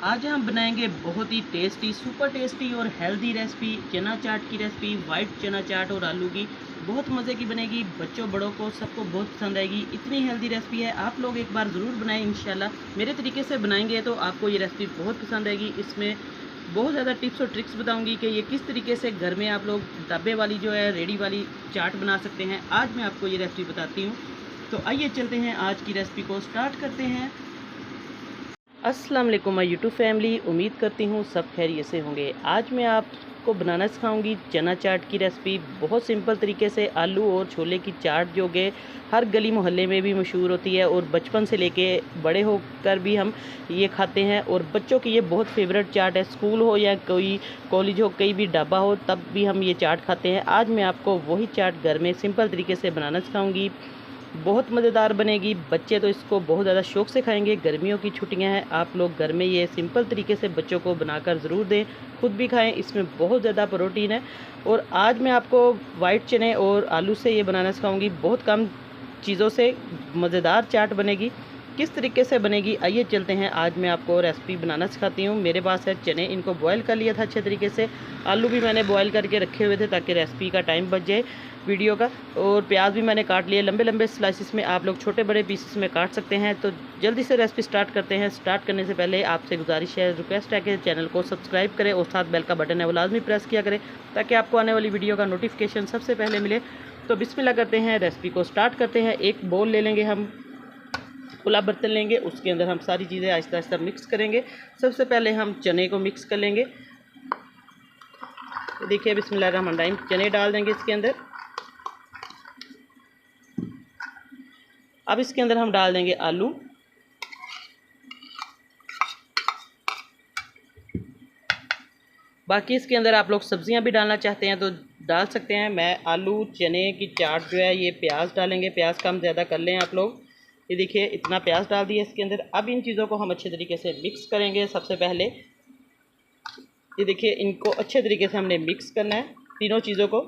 आज हम बनाएंगे बहुत ही टेस्टी सुपर टेस्टी और हेल्दी रेसिपी चना चाट की रेसिपी। वाइट चना चाट और आलू की बहुत मज़े की बनेगी। बच्चों बड़ों को सबको बहुत पसंद आएगी। इतनी हेल्दी रेसिपी है, आप लोग एक बार ज़रूर बनाएं। इंशाल्लाह मेरे तरीके से बनाएंगे तो आपको ये रेसिपी बहुत पसंद आएगी। इसमें बहुत ज़्यादा टिप्स और ट्रिक्स बताऊंगी कि ये किस तरीके से घर में आप लोग डब्बे वाली जो है रेडी वाली चाट बना सकते हैं। आज मैं आपको ये रेसिपी बताती हूँ। तो आइए चलते हैं, आज की रेसिपी को स्टार्ट करते हैं। अस्सलाम वालेकुम माय यूट्यूब फैमिली, उम्मीद करती हूँ सब खैरियत से होंगे। आज मैं आपको बनाना सिखाऊंगी चना चाट की रेसिपी। बहुत सिंपल तरीके से आलू और छोले की चाट जो कि हर गली मोहल्ले में भी मशहूर होती है और बचपन से लेके बड़े होकर भी हम ये खाते हैं और बच्चों की ये बहुत फेवरेट चाट है। स्कूल हो या कोई कॉलेज हो, कहीं भी ढाबा हो, तब भी हम ये चाट खाते हैं। आज मैं आपको वही चाट घर में सिंपल तरीके से बनाना सिखाऊँगी। बहुत मज़ेदार बनेगी। बच्चे तो इसको बहुत ज़्यादा शौक़ से खाएंगे। गर्मियों की छुट्टियां हैं, आप लोग घर में ये सिंपल तरीके से बच्चों को बनाकर ज़रूर दें, खुद भी खाएं। इसमें बहुत ज़्यादा प्रोटीन है। और आज मैं आपको वाइट चने और आलू से ये बनाना सिखाऊंगी। बहुत कम चीज़ों से मज़ेदार चाट बनेगी। किस तरीके से बनेगी आइए चलते हैं, आज मैं आपको रेसिपी बनाना सिखाती हूँ। मेरे पास है चने, इनको बॉयल कर लिया था अच्छे तरीके से। आलू भी मैंने बॉयल करके रखे हुए थे ताकि रेसिपी का टाइम बच जाए वीडियो का। और प्याज भी मैंने काट लिए लंबे लंबे स्लाइसिस में, आप लोग छोटे बड़े पीसेस में काट सकते हैं। तो जल्दी से रेसिपी स्टार्ट करते हैं। स्टार्ट करने से पहले आपसे गुजारिश है, रिक्वेस्ट है कि चैनल को सब्सक्राइब करें और साथ बेल का बटन है वो लाजमी प्रेस किया करें ताकि आपको आने वाली वीडियो का नोटिफिकेशन सबसे पहले मिले। तो बिस्मिल्लाह करते हैं, रेसिपी को स्टार्ट करते हैं। एक बोल ले लेंगे हम, खुला बर्तन लेंगे, उसके अंदर हम सारी चीज़ें आहिस्ता आहिस्ता मिक्स करेंगे। सबसे पहले हम चने को मिक्स कर लेंगे। देखिए बिस्मिल्लाहिर्रहमानिर्रहीम, चने डाल देंगे इसके अंदर। अब इसके अंदर हम डाल देंगे आलू। बाकी इसके अंदर आप लोग सब्जियां भी डालना चाहते हैं तो डाल सकते हैं। मैं आलू चने की चाट जो है ये प्याज डालेंगे, प्याज कम ज़्यादा कर लें आप लोग। ये देखिए इतना प्याज डाल दिया इसके अंदर। अब इन चीज़ों को हम अच्छे तरीके से मिक्स करेंगे। सबसे पहले ये देखिए इनको अच्छे तरीके से हमने मिक्स करना है, तीनों चीज़ों को।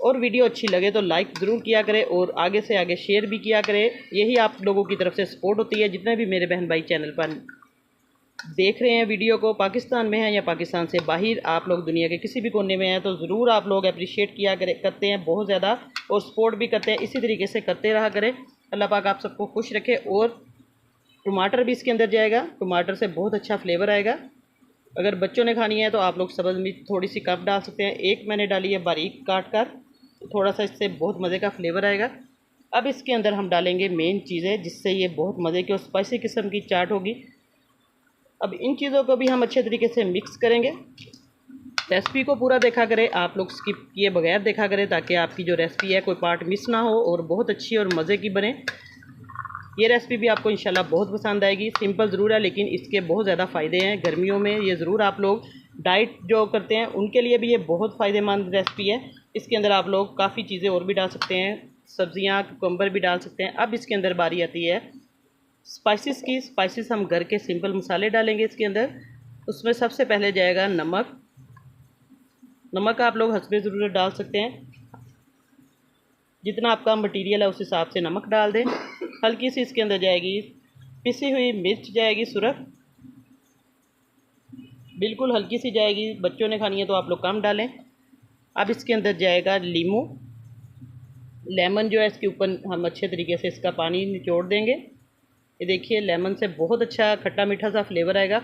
और वीडियो अच्छी लगे तो लाइक ज़रूर किया करें और आगे से आगे शेयर भी किया करें। यही आप लोगों की तरफ से सपोर्ट होती है। जितने भी मेरे बहन भाई चैनल पर देख रहे हैं वीडियो को, पाकिस्तान में हैं या पाकिस्तान से बाहर, आप लोग दुनिया के किसी भी कोने में हैं, तो ज़रूर आप लोग अप्रिशिएट किया करते हैं बहुत ज़्यादा और सपोर्ट भी करते हैं। इसी तरीके से करते रहा करें। अल्लाह पाक आप सबको खुश रखे। और टमाटर भी इसके अंदर जाएगा, टमाटर से बहुत अच्छा फ्लेवर आएगा। अगर बच्चों ने खानी है तो आप लोग सब्ज़ मिर्च थोड़ी सी कम डाल सकते हैं। एक मैंने डाली है बारीक काट कर, थोड़ा सा इससे बहुत मज़े का फ्लेवर आएगा। अब इसके अंदर हम डालेंगे मेन चीज़ें जिससे ये बहुत मज़े की और स्पाइसी किस्म की चाट होगी। अब इन चीज़ों को भी हम अच्छे तरीके से मिक्स करेंगे। रेसिपी को पूरा देखा करें, आप लोग स्किप किए बगैर देखा करें ताकि आपकी जो रेसिपी है कोई पार्ट मिस ना हो और बहुत अच्छी और मज़े की बने। ये रेसिपी भी आपको इंशाल्लाह बहुत पसंद आएगी। सिंपल ज़रूर है लेकिन इसके बहुत ज़्यादा फ़ायदे हैं। गर्मियों में ये ज़रूर आप लोग डाइट जो करते हैं उनके लिए भी ये बहुत फ़ायदेमंद रेसिपी है। इसके अंदर आप लोग काफ़ी चीज़ें और भी डाल सकते हैं, सब्जियां, कुकम्बर भी डाल सकते हैं। अब इसके अंदर बारी आती है स्पाइसेस की। स्पाइसेस हम घर के सिंपल मसाले डालेंगे इसके अंदर। उसमें सबसे पहले जाएगा नमक। नमक आप लोग हस्बे ज़रूरत डाल सकते हैं, जितना आपका मटेरियल है उस हिसाब से नमक डाल दें। हल्की सी इसके अंदर जाएगी पिसी हुई मिर्च, जाएगी सुरख, बिल्कुल हल्की सी जाएगी। बच्चों ने खानी है तो आप लोग कम डालें। अब इसके अंदर जाएगा लीमू, लेमन जो है इसके ऊपर हम अच्छे तरीके से इसका पानी निचोड़ देंगे। ये देखिए लेमन से बहुत अच्छा खट्टा मीठा सा फ्लेवर आएगा।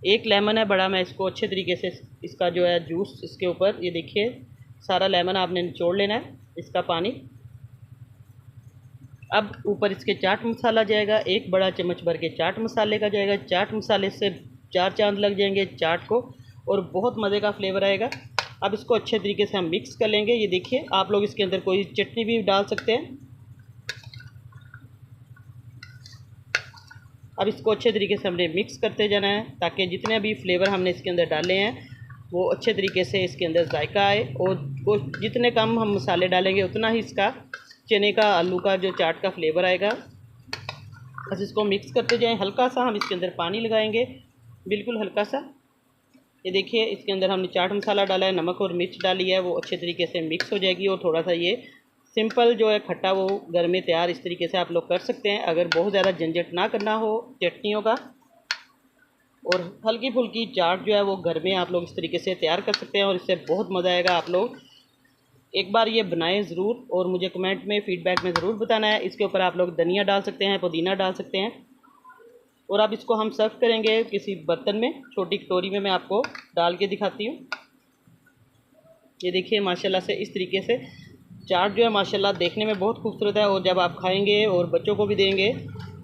एक लेमन है बड़ा, मैं इसको अच्छे तरीके से इसका जो है जूस इसके ऊपर, ये देखिए सारा लेमन आपने निचोड़ लेना है इसका पानी। अब ऊपर इसके चाट मसाला जाएगा, एक बड़ा चम्मच भर के चाट मसाले का जाएगा। चाट मसाले से 4 चांद लग जाएंगे चाट को और बहुत मज़े का फ्लेवर आएगा। अब इसको अच्छे तरीके से हम मिक्स कर लेंगे। ये देखिए आप लोग इसके अंदर कोई चटनी भी डाल सकते हैं। अब इसको अच्छे तरीके से हमने मिक्स करते जाना है ताकि जितने भी फ्लेवर हमने इसके अंदर डाले हैं वो अच्छे तरीके से इसके अंदर जायका आए। और जितने कम हम मसाले डालेंगे उतना ही इसका चने का, आलू का जो चाट का फ्लेवर आएगा। बस इसको मिक्स करते जाएं। हल्का सा हम इसके अंदर पानी लगाएंगे, बिल्कुल हल्का सा। ये देखिए इसके अंदर हमने चाट मसाला डाला है, नमक और मिर्च डाली है, वो अच्छे तरीके से मिक्स हो जाएगी। और थोड़ा सा ये सिंपल जो है खट्टा वो घर में तैयार इस तरीके से आप लोग कर सकते हैं, अगर बहुत ज़्यादा झंझट ना करना हो चटनियों का। और हल्की फुल्की चाट जो है वो घर में आप लोग इस तरीके से तैयार कर सकते हैं और इससे बहुत मज़ा आएगा। आप लोग एक बार ये बनाएं ज़रूर और मुझे कमेंट में फ़ीडबैक में ज़रूर बताना है। इसके ऊपर आप लोग धनिया डाल सकते हैं, पुदीना डाल सकते हैं। और अब इसको हम सर्व करेंगे किसी बर्तन में, छोटी कटोरी में मैं आपको डाल के दिखाती हूँ। ये देखिए माशाल्लाह से इस तरीके से चाट जो है माशाल्लाह देखने में बहुत खूबसूरत है, और जब आप खाएंगे और बच्चों को भी देंगे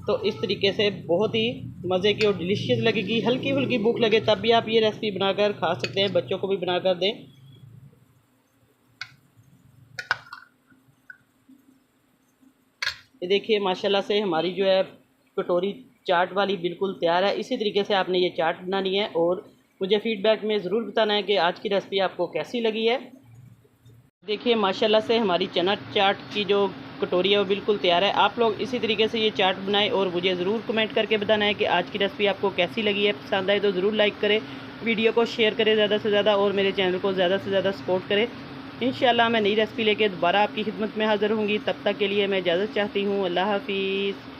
तो इस तरीके से बहुत ही मज़े की और डिलीशियस लगेगी। हल्की फुल्की भूख लगे तब भी आप ये रेसिपी बनाकर खा सकते हैं, बच्चों को भी बनाकर दें। ये देखिए माशाल्लाह से हमारी जो है कटोरी चाट वाली बिल्कुल तैयार है। इसी तरीके से आपने ये चाट बनानी है और मुझे फ़ीडबैक में ज़रूर बताना है कि आज की रेसिपी आपको कैसी लगी है। देखिए माशाल्लाह से हमारी चना चाट की जो कटोरी है वो बिल्कुल तैयार है। आप लोग इसी तरीके से ये चाट बनाएं और मुझे ज़रूर कमेंट करके बताना है कि आज की रेसिपी आपको कैसी लगी है। पसंद आए तो ज़रूर लाइक करें, वीडियो को शेयर करें ज़्यादा से ज़्यादा और मेरे चैनल को ज़्यादा से ज़्यादा सपोर्ट करें। इंशाल्लाह मैं नई रेसिपी लेके दोबारा आपकी खिदमत में हाज़िर होंगी। तब तक के लिए मैं इजाज़त चाहती हूँ। अल्लाह हाफिज़।